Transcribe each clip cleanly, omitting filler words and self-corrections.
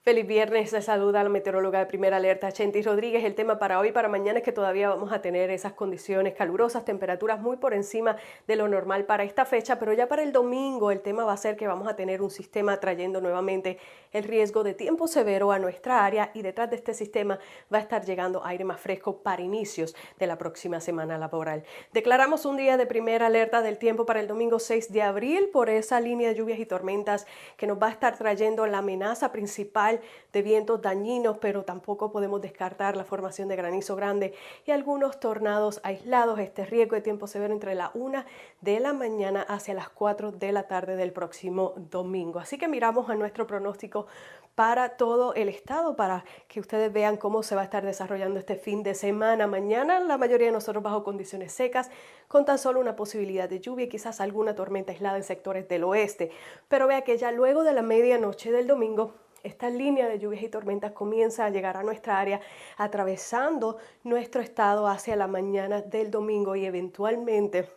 Feliz viernes, se saluda la meteoróloga de Primera Alerta, Chenty Rodríguez. El tema para hoy y para mañana es que todavía vamos a tener esas condiciones calurosas, temperaturas muy por encima de lo normal para esta fecha, pero ya para el domingo el tema va a ser que vamos a tener un sistema trayendo nuevamente el riesgo de tiempo severo a nuestra área y detrás de este sistema va a estar llegando aire más fresco para inicios de la próxima semana laboral. Declaramos un día de primera alerta del tiempo para el domingo 6 de abril por esa línea de lluvias y tormentas que nos va a estar trayendo la amenaza principal de vientos dañinos, pero tampoco podemos descartar la formación de granizo grande y algunos tornados aislados. Este riesgo de tiempo severo entre la 1 de la mañana hacia las 4 de la tarde del próximo domingo. Así que miramos a nuestro pronóstico para todo el estado para que ustedes vean cómo se va a estar desarrollando este fin de semana. Mañana la mayoría de nosotros bajo condiciones secas, con tan solo una posibilidad de lluvia y quizás alguna tormenta aislada en sectores del oeste. Pero vea que ya luego de la medianoche del domingo, esta línea de lluvias y tormentas comienza a llegar a nuestra área, atravesando nuestro estado hacia la mañana del domingo y eventualmente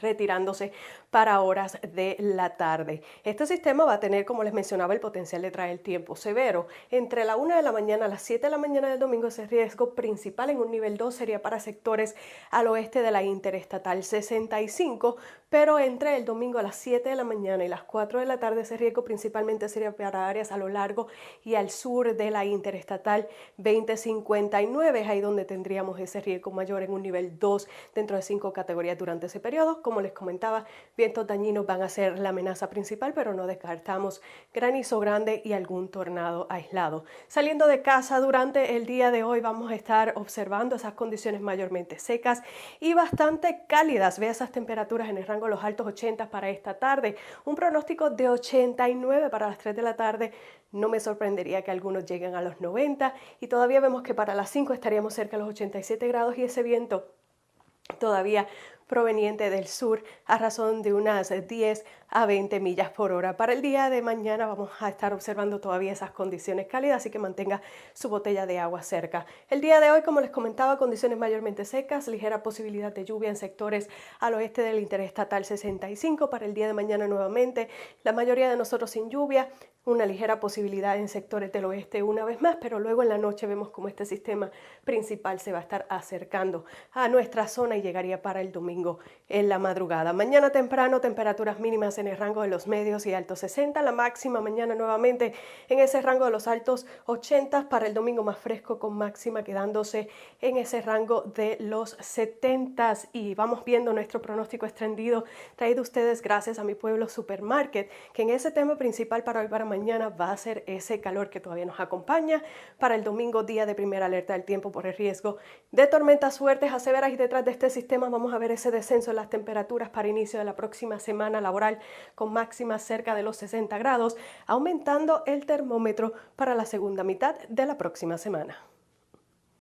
retirándose para horas de la tarde. Este sistema va a tener, como les mencionaba, el potencial de traer tiempo severo. Entre la 1 de la mañana a las 7 de la mañana del domingo, ese riesgo principal en un nivel 2 sería para sectores al oeste de la Interestatal 65, pero entre el domingo a las 7 de la mañana y las 4 de la tarde, ese riesgo principalmente sería para áreas a lo largo y al sur de la Interestatal 2059, es ahí donde tendríamos ese riesgo mayor en un nivel 2 dentro de 5 categorías durante ese periodo. Como les comentaba, vientos dañinos van a ser la amenaza principal, pero no descartamos granizo grande y algún tornado aislado. Saliendo de casa durante el día de hoy vamos a estar observando esas condiciones mayormente secas y bastante cálidas. Ve esas temperaturas en el rango de los altos 80 para esta tarde. Un pronóstico de 89 para las 3 de la tarde. No me sorprendería que algunos lleguen a los 90 y todavía vemos que para las 5 estaríamos cerca de los 87 grados y ese viento todavía proveniente del sur a razón de unas 10 a 20 millas por hora. Para el día de mañana vamos a estar observando todavía esas condiciones cálidas, así que mantenga su botella de agua cerca. El día de hoy, como les comentaba, condiciones mayormente secas, ligera posibilidad de lluvia en sectores al oeste del Interestatal 65. Para el día de mañana nuevamente, la mayoría de nosotros sin lluvia, una ligera posibilidad en sectores del oeste una vez más, pero luego en la noche vemos cómo este sistema principal se va a estar acercando a nuestra zona y llegaría para el domingo en la madrugada. Mañana temprano, temperaturas mínimas en el rango de los medios y altos 60, la máxima mañana nuevamente en ese rango de los altos 80, para el domingo más fresco con máxima quedándose en ese rango de los 70 y vamos viendo nuestro pronóstico extendido traído a ustedes gracias a Mi Pueblo Supermarket, que en ese tema principal para hoy para mañana va a ser ese calor que todavía nos acompaña. Para el domingo, día de primera alerta del tiempo por el riesgo de tormentas fuertes a severas y detrás de este sistema vamos a ver ese descenso en las temperaturas para inicio de la próxima semana laboral con máximas cerca de los 60 grados, aumentando el termómetro para la segunda mitad de la próxima semana.